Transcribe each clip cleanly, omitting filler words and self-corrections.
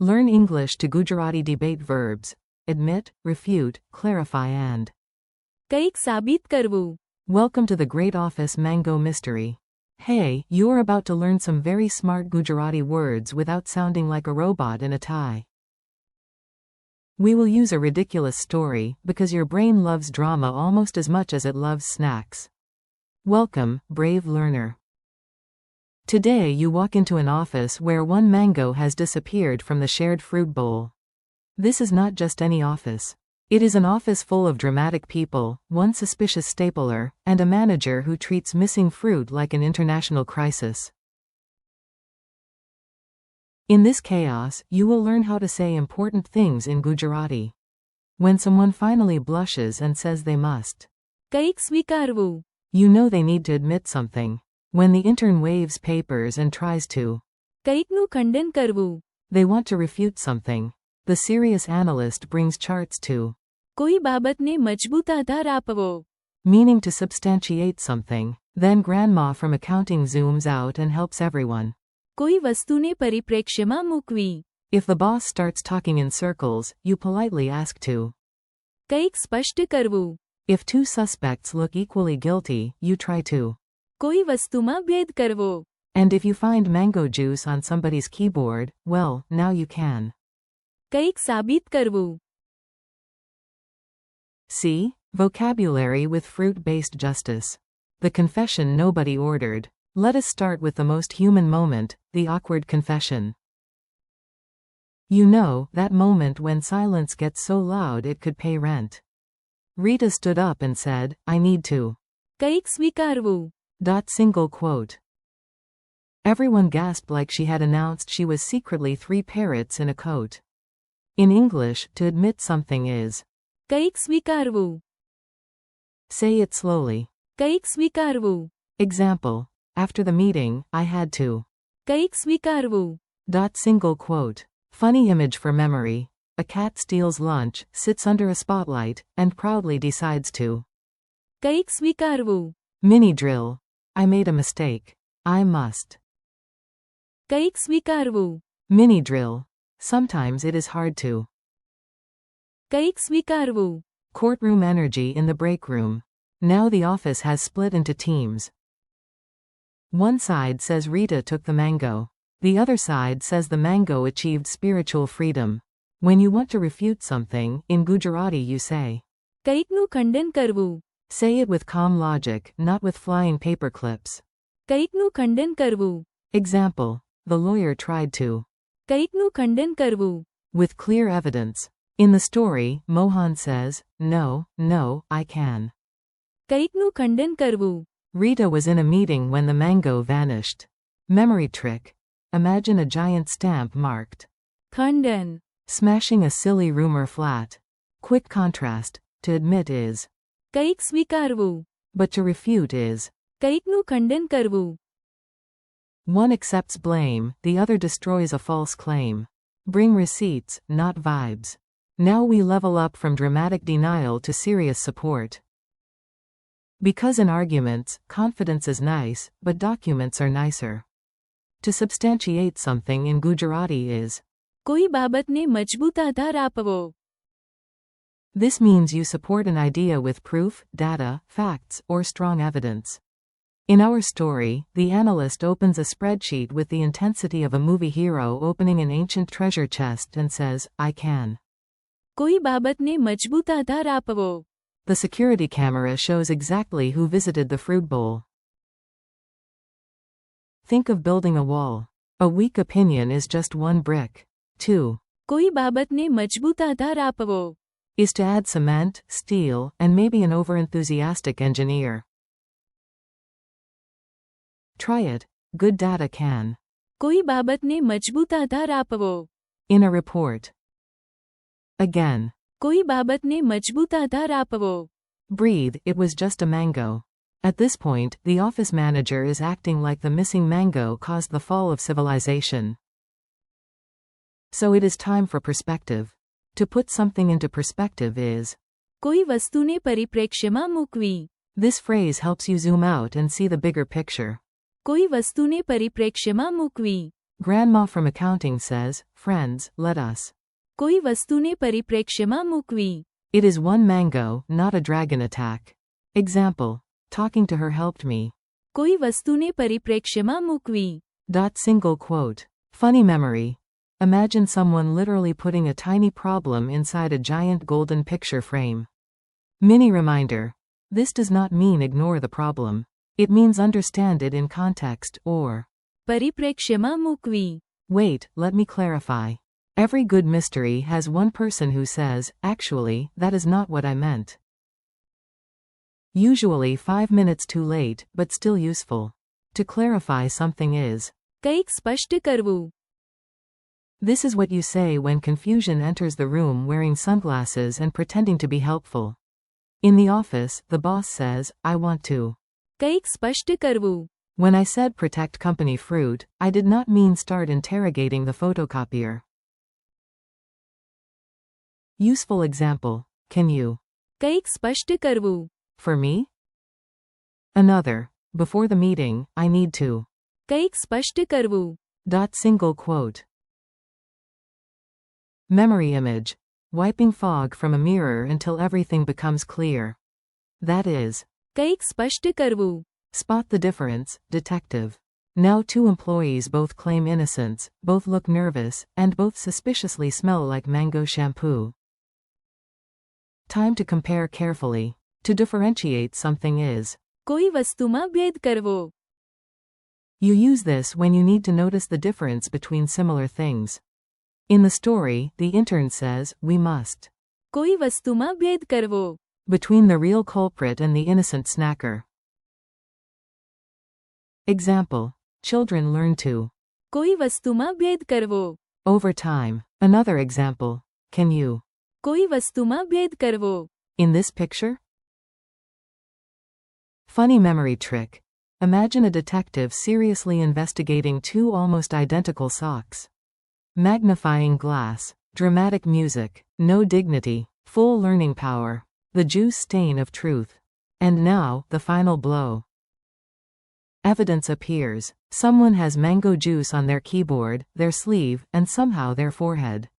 Learn English to Gujarati debate verbs. Admit, refute, clarify and કંઈક સાબિત કરવું. welcome to the great office mango mystery. Hey, you're about to learn some very smart Gujarati words without sounding like a robot in a tie. We will use a ridiculous story, because your brain loves drama almost as much as it loves snacks. Welcome, brave learner. Today you walk into an office where one mango has disappeared from the shared fruit bowl. This is not just any office. It is an office full of dramatic people, one suspicious stapler, and a manager who treats missing fruit like an international crisis. In this chaos, you will learn how to say important things in Gujarati. When someone finally blushes and says they must, કંઈક સ્વીકારવું. you know they need to admit something. When the intern waves papers and tries to, કંઈકનું ખંડન કરવું. they want to refute something. The serious analyst brings charts to, કોઈ બાબતને મજબૂત આધાર આપવો. meaning to substantiate something. Then grandma from accounting zooms out and helps everyone. કોઈ વસ્તુને પરિપ્રેક્ષ્યમાં મૂકવી. If the boss starts talking in circles, you politely ask to. કંઈક સ્પષ્ટ કરવું. If two suspects look equally guilty, you try to. કોઈ વસ્તુમાં ભેદ કરવો. And if you find mango juice on somebody's keyboard, well, now you can. કંઈક સાબિત કરવું. See? Vocabulary with fruit-based justice. The confession nobody ordered. Let us start with the most human moment, the awkward confession. You know, that moment when silence gets so loud it could pay rent. Rita stood up and said, I need to. કંઈક સ્વીકારવું. Single quote. Everyone gasped like she had announced she was secretly 3 parrots in a coat. In English, to admit something is, કંઈક સ્વીકારવું. say it slowly. કંઈક સ્વીકારવું. Example. After the meeting, I had to. કંઈક સ્વીકારવું. Single quote. Funny image for memory. A cat steals lunch, sits under a spotlight, and proudly decides to. કંઈક સ્વીકારવું. Mini drill. I made a mistake. I must. કંઈક સ્વીકારવું. Mini drill. Sometimes it is hard to. કંઈક સ્વીકારવું. Courtroom energy in the break room. Now the office has split into teams. One side says Rita took the mango. The other side says the mango achieved spiritual freedom. When you want to refute something, in Gujarati you say. કંઈકનું ખંડન કરવું. Say it with calm logic, not with flying paper clips. કંઈકનું ખંડન કરવું. Example. The lawyer tried to. કંઈકનું ખંડન કરવું. With clear evidence. In the story, Mohan says, no, I can. કંઈકનું ખંડન કરવું. Rita was in a meeting when the mango vanished. Memory trick. Imagine a giant stamp marked. ખંડન. Smashing a silly rumor flat. Quick contrast. To admit is. કંઈક સ્વીકારવું. But to refute is. કંઈકનું ખંડન કરવું. One accepts blame, the other destroys a false claim. Bring receipts, not vibes. Now we level up from dramatic denial to serious support. Because in arguments, confidence is nice, but documents are nicer. To substantiate something in Gujarati is. કોઈ બાબતને મજબૂત આધાર આપવો. This means you support an idea with proof, data, facts, or strong evidence. In our story, the analyst opens a spreadsheet with the intensity of a movie hero opening an ancient treasure chest and says, I can. કોઈ બાબતને મજબૂત આધાર આપવો. The security camera shows exactly who visited the fruit bowl. Think of building a wall. A weak opinion is just one brick. 2. કોઈ બાબતને મજબૂત આધાર આપવો. Is to add cement, steel, and maybe an overenthusiastic engineer. Try it. Good data can. કોઈ બાબતને મજબૂત આધાર આપવો. In a report. Again. કોઈ બાબતને મજબૂત આધાર આપવો. Breathe, it was just a mango. At this point, the office manager is acting like the missing mango caused the fall of civilization. So it is time for perspective. To put something into perspective is. કોઈ વસ્તુને પરિપ્રેક્ષ્યમાં મૂકવી. This phrase helps you zoom out and see the bigger picture. કોઈ વસ્તુને પરિપ્રેક્ષ્યમાં મૂકવી. Grandma from accounting says, friends, let us. કોઈ વસ્તુને પરિપ્રેક્ષ્યમાં મૂકવી. It is one mango, not a dragon attack. Example. Talking to her helped me. કોઈ વસ્તુને પરિપ્રેક્ષ્યમાં મૂકવી. Single quote. Funny memory. Imagine someone literally putting a tiny problem inside a giant golden picture frame. Mini reminder. This does not mean ignore the problem. It means understand it in context, or પરિપ્રેક્ષ્યમાં મૂકવી. wait, let me clarify. Every good mystery has one person who says, actually, that is not what I meant. Usually 5 minutes too late, but still useful. To clarify something is કંઈક સ્પષ્ટ કરવું. This is what you say when confusion enters the room wearing sunglasses and pretending to be helpful. In the office, the boss says, I want to. કંઈક સ્પષ્ટ કરવું. When I said protect company fruit, I did not mean start interrogating the photocopier. Useful example. Can you? કંઈક સ્પષ્ટ કરવું. For me? Another. Before the meeting, I need to. કંઈક સ્પષ્ટ કરવું. Single quote. Memory image. Wiping fog from a mirror until everything becomes clear. That is. કંઈક સ્પષ્ટ કરવું. Spot the difference, detective. Now 2 employees both claim innocence, both look nervous, and both suspiciously smell like mango shampoo. Time to compare carefully. To differentiate something is. કોઈ વસ્તુમાં ભેદ કરવો. You use this when you need to notice the difference between similar things. In the story, the intern says, we must. કોઈ વસ્તુમાં ભેદ કરવો. Between the real culprit and the innocent snacker. Example. Children learn to. કોઈ વસ્તુમાં ભેદ કરવો. Over time. Another example. Can you? કોઈ વસ્તુમાં ભેદ કરવો. In this picture? Funny memory trick. Imagine a detective seriously investigating 2 almost identical socks. Magnifying glass. Dramatic music. No dignity. Full learning power. The juice stain of truth. And now, the final blow. Evidence appears. Someone has mango juice on their keyboard, their sleeve, and somehow their forehead.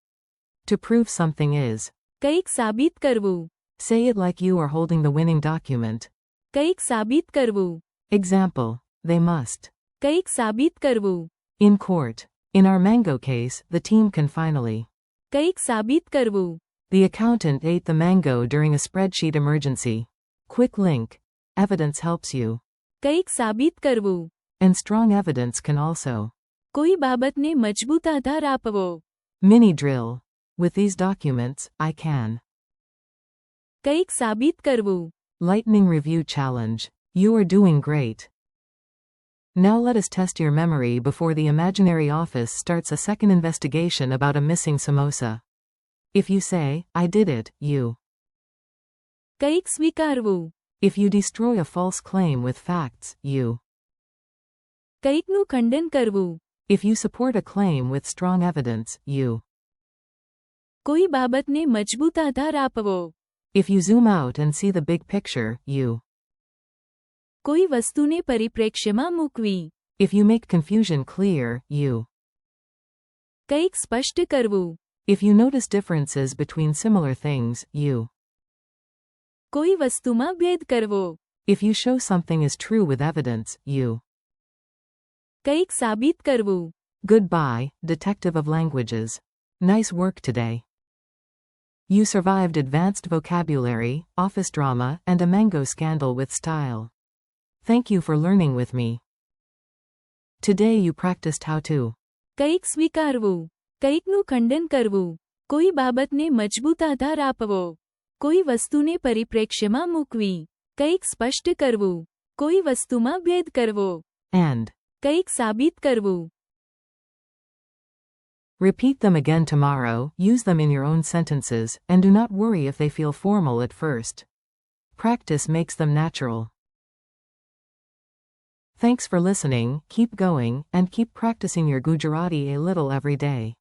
To prove something is. કંઈક સાબિત કરવું. Say it like you are holding the winning document. કંઈક સાબિત કરવું. Example. They must. કંઈક સાબિત કરવું. In court. In our mango case, the team can finally. કંઈક સાબિત કરવું. The accountant ate the mango during a spreadsheet emergency. Quick link. Evidence helps you. કંઈક સાબિત કરવું. And strong evidence can also. કોઈ બાબતને મજબૂત આધાર આપવો. Mini drill. With these documents, I can. કંઈક સાબિત કરવું. Lightning review challenge. You are doing great. Now let us test your memory before the imaginary office starts a second investigation about a missing samosa. If you say, I did it, you. કંઈક સ્વીકારવું. If you destroy a false claim with facts, you. કંઈકનું ખંડન કરવું. If you support a claim with strong evidence, you. કોઈ બાબતને મજબૂત આધાર આપવો. If you zoom out and see the big picture, you. કોઈ વસ્તુને પરિપ્રેક્ષ્યમાં મૂકવી. If you make confusion clear, you. કંઈક સ્પષ્ટ કરવું. If you notice differences between similar things, you. કોઈ વસ્તુમાં ભેદ કરવો. If you show something is true with evidence, you. કંઈક સાબિત કરવું. Goodbye, detective of languages. Nice work today. You survived advanced vocabulary, office drama, and a mango scandal with style. Thank you for learning with me. Today you practiced how to. કંઈક સ્વીકારવું. કંઈકનું ખંડન કરવું. કોઈ બાબતને મજબૂત આધાર આપવો. કોઈ વસ્તુને પરિપ્રેક્ષ્યમાં મૂકવી. કંઈક સ્પષ્ટ કરવું. કોઈ વસ્તુમાં ભેદ કરવો. And. કંઈક સાબિત કરવું. Repeat them again tomorrow, use them in your own sentences, and do not worry if they feel formal at first. Practice makes them natural. Thanks for listening, keep going, and keep practicing your Gujarati a little every day.